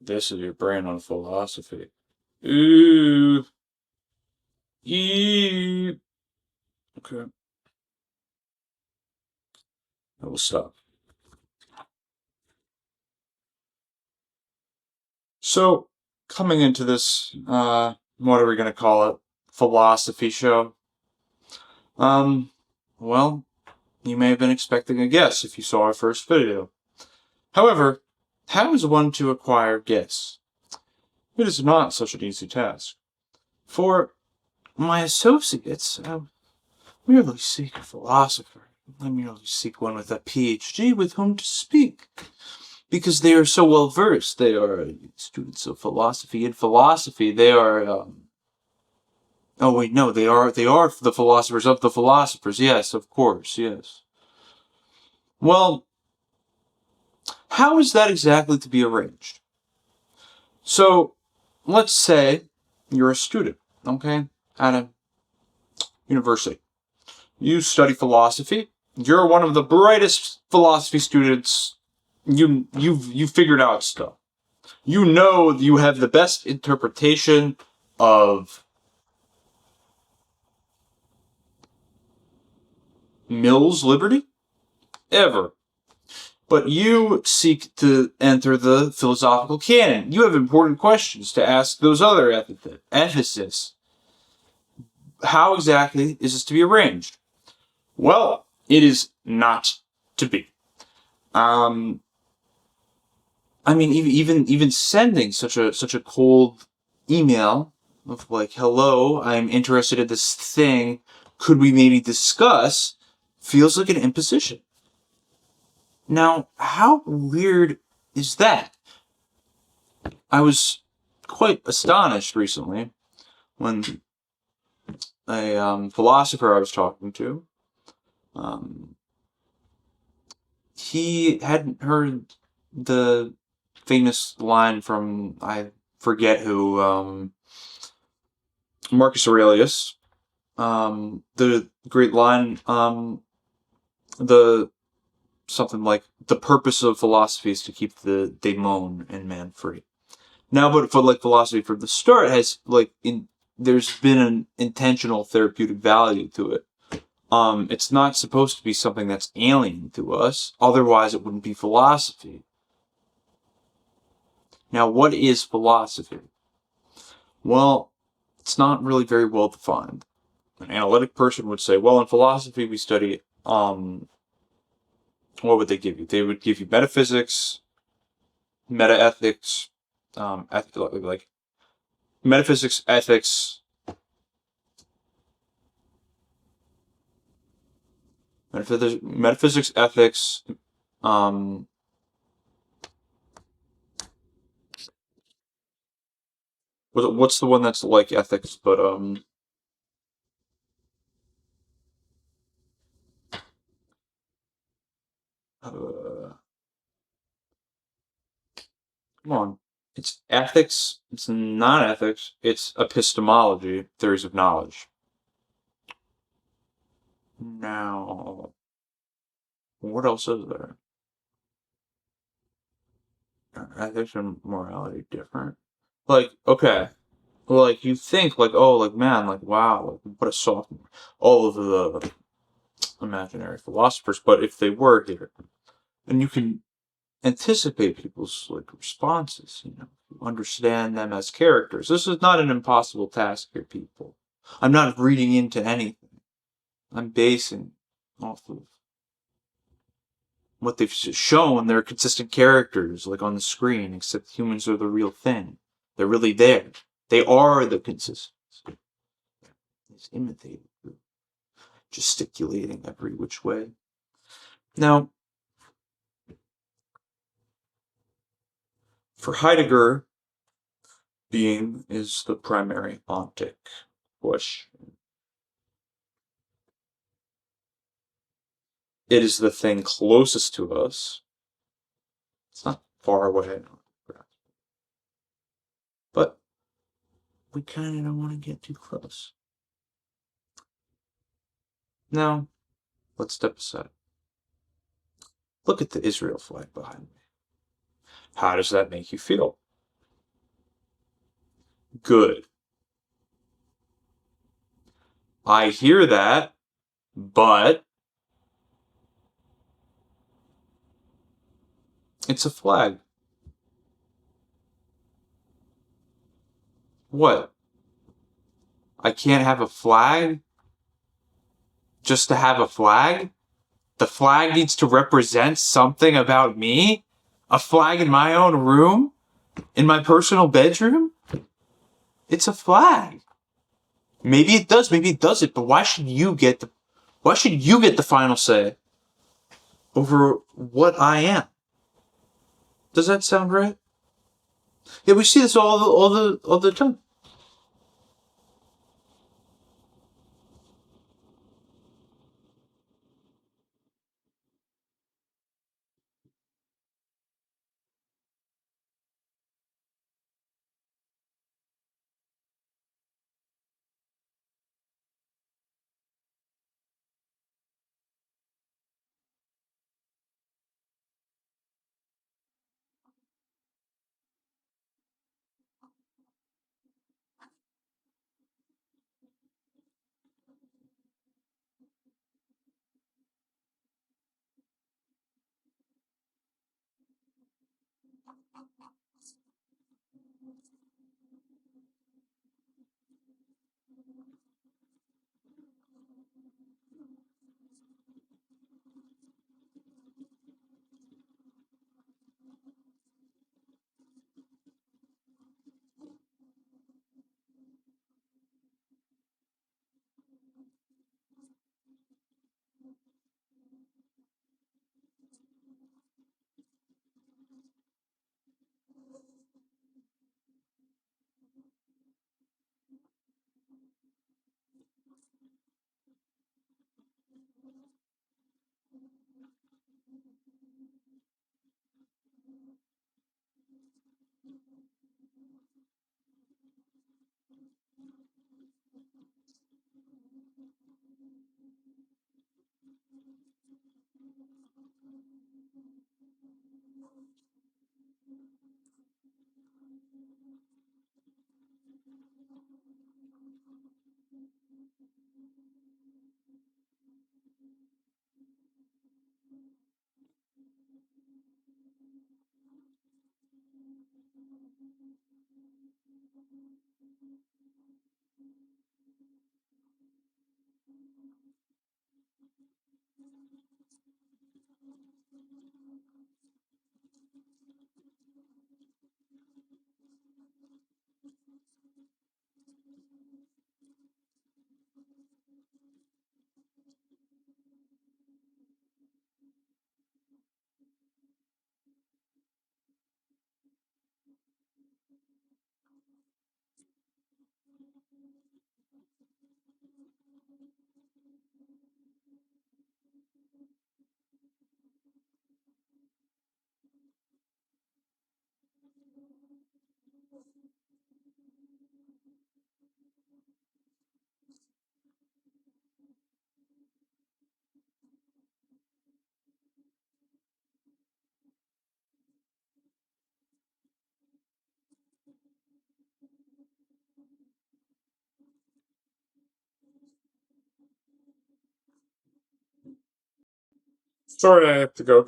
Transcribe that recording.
This is your brain on philosophy. Ooh. Eee. Okay. I will stop. So, coming into this, what are we going to call it? Philosophy show. Um, well, you may have been expecting a guess if you saw our first video. However, how is one to acquire guests? It is not such an easy task. For my associates, I merely seek a philosopher. I merely seek one with a PhD with whom to speak. Because they are so well versed. They are students of philosophy. In philosophy, they are. Oh wait, no, they are the philosophers of the philosophers. Yes, of course, yes. Well, how is that exactly to be arranged? So, let's say you're a student, okay, at a university. You study philosophy. You're one of the brightest philosophy students. You've figured out stuff. You know you have the best interpretation of Mill's Liberty ever. But you seek to enter the philosophical canon. You have important questions to ask those other ethicists. How exactly is this to be arranged? Well, it is not to be. I mean, even sending such a cold email of like, "Hello, I'm interested in this thing. Could we maybe discuss?" feels like an imposition. Now, how weird is that? I was quite astonished recently when a philosopher I was talking to, um, he hadn't heard the famous line from, I forget who, Marcus Aurelius, the great line, the something like, the purpose of philosophy is to keep the daemon in man free. Now, but for like philosophy from the start has there's been an intentional therapeutic value to it. It's not supposed to be something that's alien to us. Otherwise, it wouldn't be philosophy. Now, what is philosophy? Well, it's not really very well defined. An analytic person would say, well, in philosophy, we study, what would they give you? They would give you metaphysics, metaethics, like metaphysics, ethics, metaphysics, ethics, um, what's the one that's like ethics, but, come on. It's ethics, it's not ethics, it's epistemology, theories of knowledge. Now, what else is there? Are ethics and morality different? Like, okay. Like, you think, like, oh, like, man, like, wow, like, what a sophomore. All of the imaginary philosophers, but if they were here, and you can anticipate people's, like, responses, understand them as characters. This is not an impossible task here, people. I'm not reading into anything. I'm basing off of what they've shown. They're consistent characters, like on the screen, except humans are the real thing. They're really there. They are the consistency. It's imitated, gesticulating every which way. Now, for Heidegger, being is the primary ontic question. It is the thing closest to us. It's not far away, but we kind of don't want to get too close. Now, let's step aside. Look at the Israel flag behind me. How does that make you feel? Good. I hear that, but it's a flag. What? I can't have a flag just to have a flag? The flag needs to represent something about me? A flag in my own room? In my personal bedroom? It's a flag. Maybe it does, maybe it doesn't, but why should you get the final say over what I am? Does that sound right? Yeah, we see this all the time. Sorry, I have to go.